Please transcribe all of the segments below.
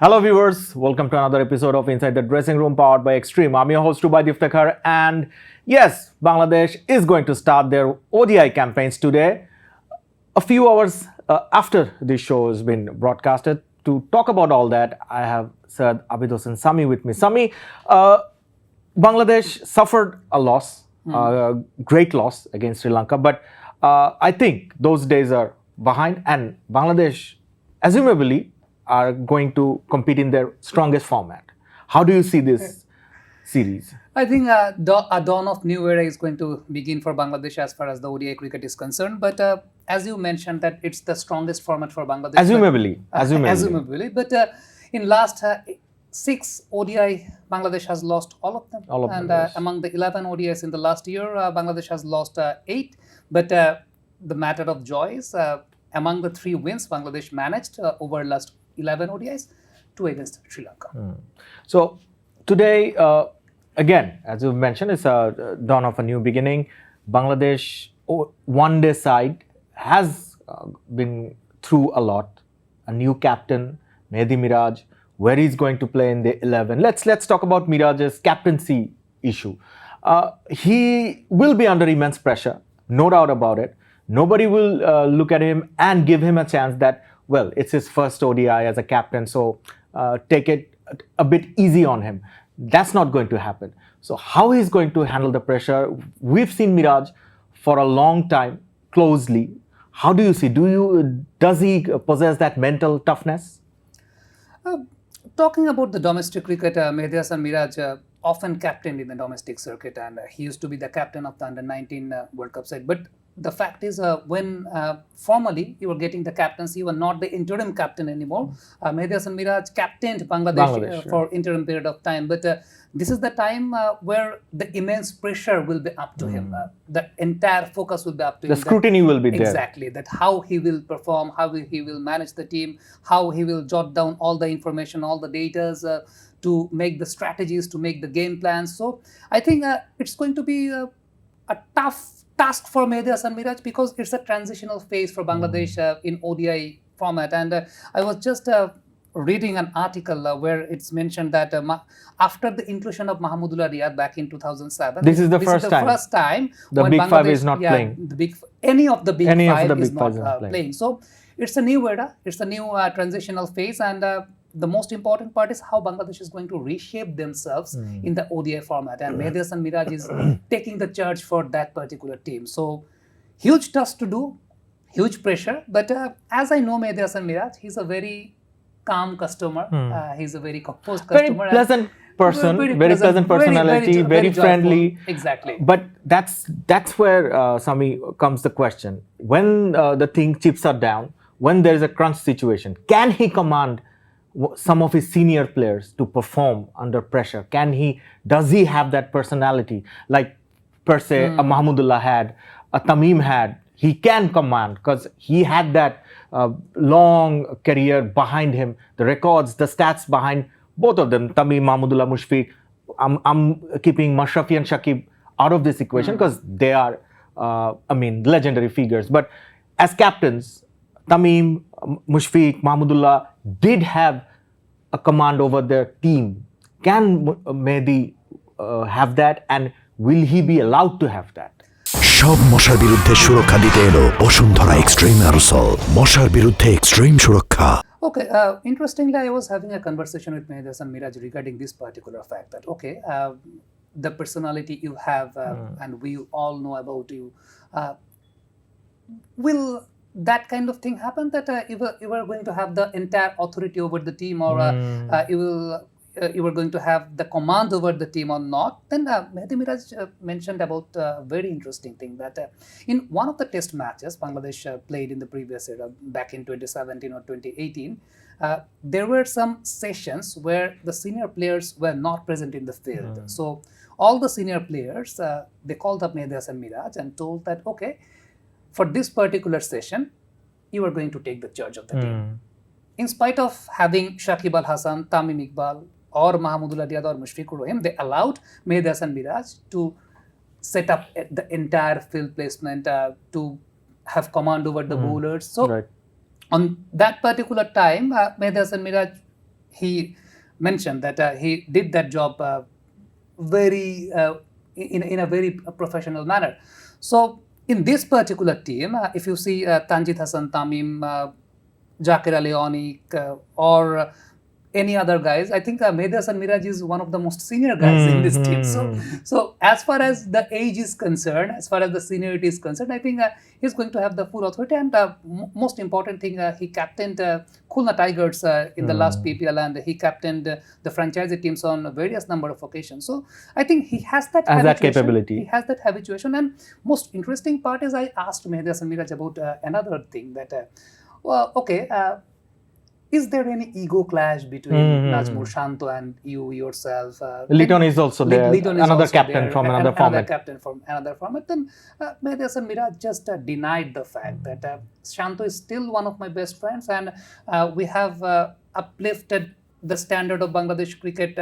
Hello viewers, welcome to another episode of Inside the Dressing Room powered by Extreme. I'm your host Baridhara, and yes, Bangladesh is going to start their ODI campaigns today. A few hours after this show has been broadcasted. To talk about all that, I have Sir Abid Hossain Sami with me. Sami, Bangladesh suffered a loss, great loss against Sri Lanka, but I think those days are behind, and Bangladesh, assumably, are going to compete in their strongest format. How do you see this series? I think a dawn of new era is going to begin for Bangladesh as far as the ODI cricket is concerned. But as you mentioned, that it's the strongest format for Bangladesh. Assumably. But in last 6 ODI, Bangladesh has lost all of them. Yes. Among the 11 ODIs in the last year, Bangladesh has lost 8. But the matter of joy is among the 3 wins, Bangladesh managed over last 11 ODIs, 2 against Sri Lanka. So today, again, as you mentioned, it's a dawn of a new beginning. Bangladesh one-day side has been through a lot. A new captain, Mehdi Miraz, where he's going to play in the 11. Let's talk about Miraz's captaincy issue. He will be under immense pressure, no doubt about it. Nobody will look at him and give him a chance that, well, it's his first ODI as a captain, so take it a bit easy on him. That's not going to happen. So how he's going to handle the pressure? We've seen Miraz for a long time closely. How do you see? Does he possess that mental toughness? Talking about the domestic cricket, Mehdi Hasan Miraz often captained in the domestic circuit, and he used to be the captain of the Under-19 World Cup side. But the fact is, when formally you were getting the captaincy, you were not the interim captain anymore. Mehdi Hasan Miraz captained Bangladesh for interim period of time. But this is the time where the immense pressure will be up to him. The entire focus will be up to him. The scrutiny will be there. Exactly. That how he will perform, how he will manage the team, how he will jot down all the information, all the data to make the strategies, to make the game plans. So I think it's going to be a tough task for Mehdi Hasan Miraz because it's a transitional phase for Bangladesh in ODI format. And I was just reading an article where it's mentioned that after the inclusion of Mahmudullah Riyad back in 2007, this is the first time the when Big Bangladesh, Five is not playing. Any of the Big Five is not playing. So it's a new era, it's a new transitional phase, and the most important part is how Bangladesh is going to reshape themselves in the ODI format. And Mehdi Hasan Miraz is taking the charge for that particular team. So huge task to do, huge pressure. But as I know Mehdi Hasan Miraz, he's a very calm customer. He's a very composed customer. Very pleasant person, very pleasant personality, very friendly. Exactly. But that's where, Sami, comes the question. When the chips are down, when there is a crunch situation, can he command some of his senior players to perform under pressure? Does he have that personality like per se a Mahmudullah had, a Tamim had? He can command because he had that long career behind him, the records, the stats behind both of them, Tamim, Mahmudullah, Mushfiq. I'm keeping Mashrafi and Shakib out of this equation because they are, legendary figures. But as captains, Tamim, Mushfiq, Mahmudullah did have a command over their team. Can Mehdi have that, and will he be allowed to have that? সব মশার বিরুদ্ধে সুরক্ষা দিতে এলো Bashundhara extreme aerosol মশার বিরুদ্ধে extreme সুরক্ষা Okay, interestingly, I was having a conversation with Mehdi Hasan Miraz regarding this particular fact that, the personality you have and we all know about you, will that kind of thing happen that you are going to have the entire authority over the team, or you are going to have the command over the team or not? Then Mehdi Miraz mentioned about a very interesting thing that in one of the test matches Bangladesh played in the previous era, back in 2017 or 2018, there were some sessions where the senior players were not present in the field. So all the senior players, they called up Mehdi Hasan Miraz and told that, for this particular session, you are going to take the charge of the team. In spite of having Shakib Al Hasan, Tamim Iqbal, or Mahmudullah Riyad or Mushfiqur Rahim, they allowed Mehdi Hasan Miraz to set up the entire field placement, to have command over the bowlers. So on that particular time, Mehdi Hasan Miraz he mentioned that he did that job very in a very professional manner. So in this particular team, if you see Tanjit Hassan Tamim, Zakir Ali Onik, or any other guys, I think Mehdi Hasan Miraz is one of the most senior guys in this team. So as far as the age is concerned, as far as the seniority is concerned, I think he's going to have the full authority. And most important thing, he captained Khulna Tigers in the last PPL, and he captained the franchisee teams on various number of occasions. So I think he has that capability. He has that habituation. And most interesting part is I asked Mehdi Hasan Miraz about another thing that, is there any ego clash between Najmul Shanto and you yourself? Liton is also there, another captain from another format. Another captain from another format. Then Mehdi Hasan Miraz just denied the fact that Shanto is still one of my best friends, and we have uplifted the standard of Bangladesh cricket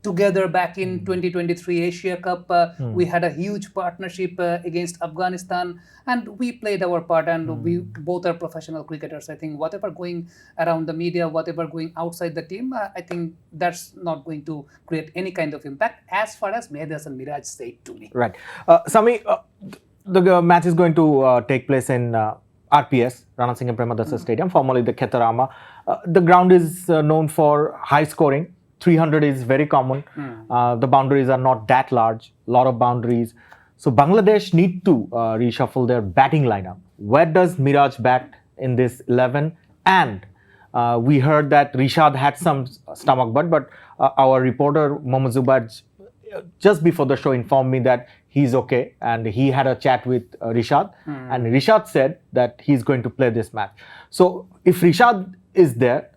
together back in 2023 Asia Cup. We had a huge partnership against Afghanistan, and we played our part, and we both are professional cricketers. I think whatever going around the media, whatever going outside the team, I think that's not going to create any kind of impact, as far as Mehdi Hasan Miraz said to me. Right. Sami, the match is going to take place in RPS, Rana Singh Premadasa Stadium, formerly the Khetarama. The ground is known for high scoring. 300 is very common. The boundaries are not that large, lot of boundaries. So Bangladesh need to reshuffle their batting lineup. Where does Miraz bat in this 11? And we heard that Rishad had some stomach bug, but our reporter Mohammad Zubair just before the show informed me that he's okay, and he had a chat with Rishad, and Rishad said that he's going to play this match. So if Rishad is there,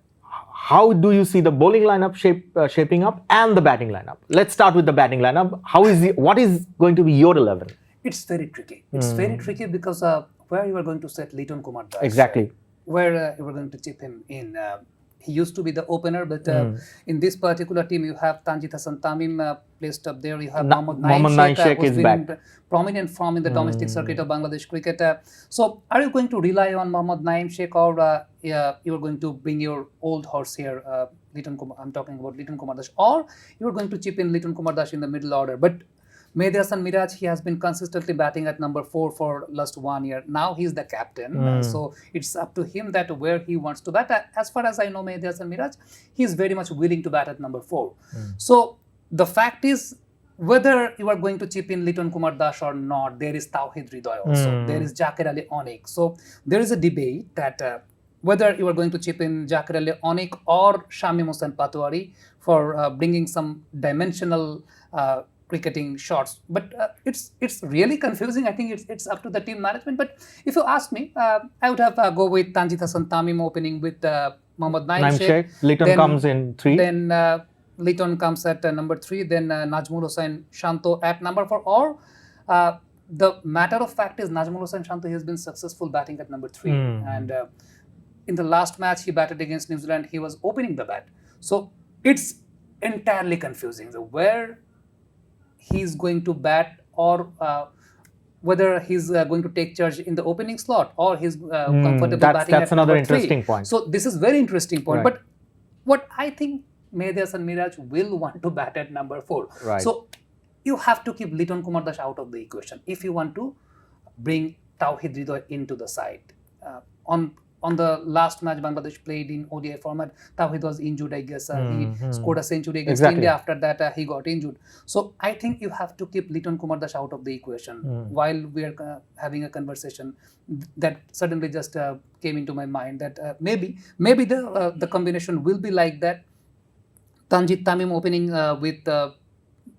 how do you see the bowling lineup shaping up and the batting lineup? Let's start with the batting lineup. What is going to be your 11? It's very tricky. It's very tricky because where you are going to set Liton Kumar Das? Exactly. Where you are going to chip him in? He used to be the opener, but in this particular team, you have Tanjit Hassan Tamim placed up there. You have Mohammad Naeem Sheikh, who's been in prominent form in the domestic circuit of Bangladesh cricket. So, are you going to rely on Mohammad Naeem Sheikh, or you are going to bring your old horse here, Liton Kumar? I'm talking about Liton Kumar Das, or you are going to chip in Liton Kumar Das in the middle order? But Mehdi Hasan Miraz, he has been consistently batting at number 4 for last 1 year. Now he's the captain, so it's up to him that where he wants to bat. As far as I know, Mehdi Hasan Miraz, he's very much willing to bat at number 4. So the fact is, whether you are going to chip in Liton Kumar Das or not, there is Tawhid Hridoy also. There is Zakir Ali Onik. So there is a debate that whether you are going to chip in Zakir Ali Onik or Shamim Hossain Patwari for bringing some dimensional cricketing shots, but it's really confusing. I think it's up to the team management. But if you ask me, I would have go with Tanjit Hassan Tamim opening with Mohammad Naeem Sheikh. Liton comes in 3. Then Liton comes at number 3. Then Najmul Hossain Shanto at number 4. Or the matter of fact is Najmul Hossain Shanto has been successful batting at number 3, and in the last match he batted against New Zealand, he was opening the bat. So it's entirely confusing. So where he's going to bat, or whether he's going to take charge in the opening slot, or he's comfortable batting that's at another number 3. interesting point. So this is very interesting point. Right. But what I think, Mehdi Hasan Miraz will want to bat at number 4. Right. So you have to keep Liton Kumar Das out of the equation if you want to bring Tawhid Hridoy into the side. On the last match Bangladesh played in ODI format, Tawhid was injured, I guess. He scored a century against India. After that, he got injured. So I think you have to keep Liton Kumar Das out of the equation. While we are having a conversation, that suddenly just came into my mind that maybe the combination will be like that. Tanjit Tamim opening with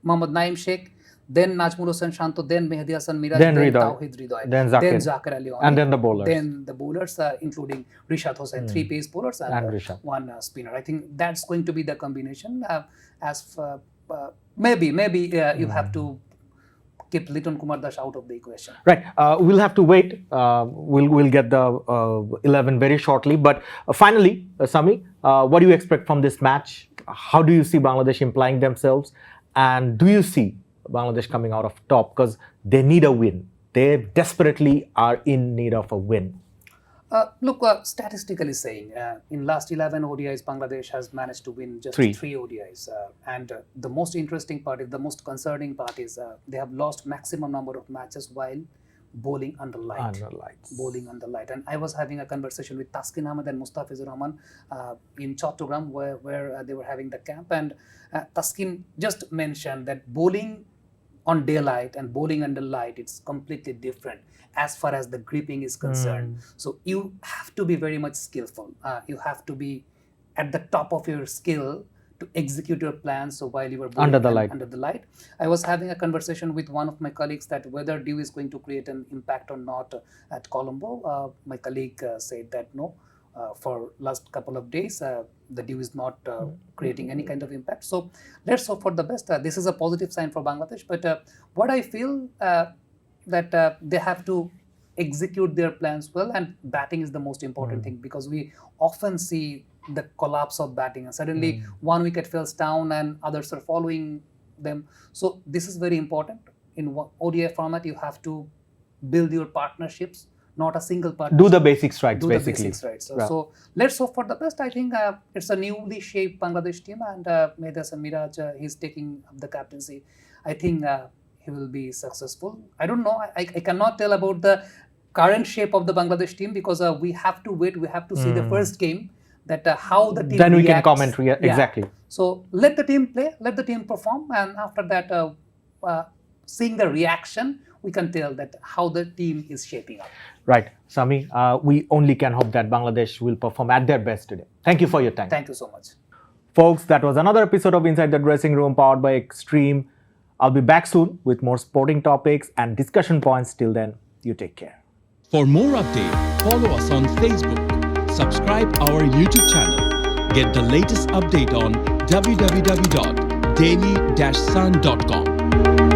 Mohammad Naeem Sheikh, then Najmul Hossain Shanto, then Mehdi Hasan Miraz, then Tawhid Hridoy, then Zakir Ali Onik, and then the bowlers. Then the bowlers, including Rishad Hossain, 3 pace bowlers and 1 spinner. I think that's going to be the combination. Maybe you have to keep Liton Kumar Das out of the equation. Right. We'll have to wait. We'll get the 11 very shortly. But finally, Sami, what do you expect from this match? How do you see Bangladesh implying themselves? And do you see Bangladesh coming out of top? Because they need a win. They desperately are in need of a win. Look, statistically saying, in last 11 ODIs, Bangladesh has managed to win just Three. 3 ODIs. And the most interesting part, the most concerning part is they have lost maximum number of matches while bowling under light. Under lights. Bowling under light. And I was having a conversation with Taskin Ahmed and Mustafizur Rahman in Chattogram where they were having the camp. And Taskin just mentioned that bowling on daylight and bowling under light, it's completely different as far as the gripping is concerned. So you have to be very much skillful. You have to be at the top of your skill to execute your plans. So while you were bowling under the light, I was having a conversation with one of my colleagues that whether dew is going to create an impact or not at Colombo. My colleague said that no. For last couple of days, the dew is not creating any kind of impact. So let's hope for the best. This is a positive sign for Bangladesh. But what I feel that they have to execute their plans well, and batting is the most important thing, because we often see the collapse of batting and suddenly one wicket falls down and others are following them. So this is very important. In ODI format, you have to build your partnerships, not a single partnership. Do the basics right, basically. The basics right. So let's hope for the best. I think it's a newly shaped Bangladesh team, and Miraz, he's taking up the captaincy. I think he will be successful. I don't know. I cannot tell about the current shape of the Bangladesh team, because we have to wait. We have to see the first game, that how the team then we reacts. can comment. Exactly. So let the team play, let the team perform, and after that, seeing the reaction, we can tell that how the team is shaping up. Right, Sami, we only can hope that Bangladesh will perform at their best today. Thank you for your time. Thank you so much. Folks, that was another episode of Inside the Dressing Room powered by Extreme. I'll be back soon with more sporting topics and discussion points. Till then, you take care. For more updates, follow us on Facebook, subscribe our YouTube channel, get the latest update on www.daily-sun.com.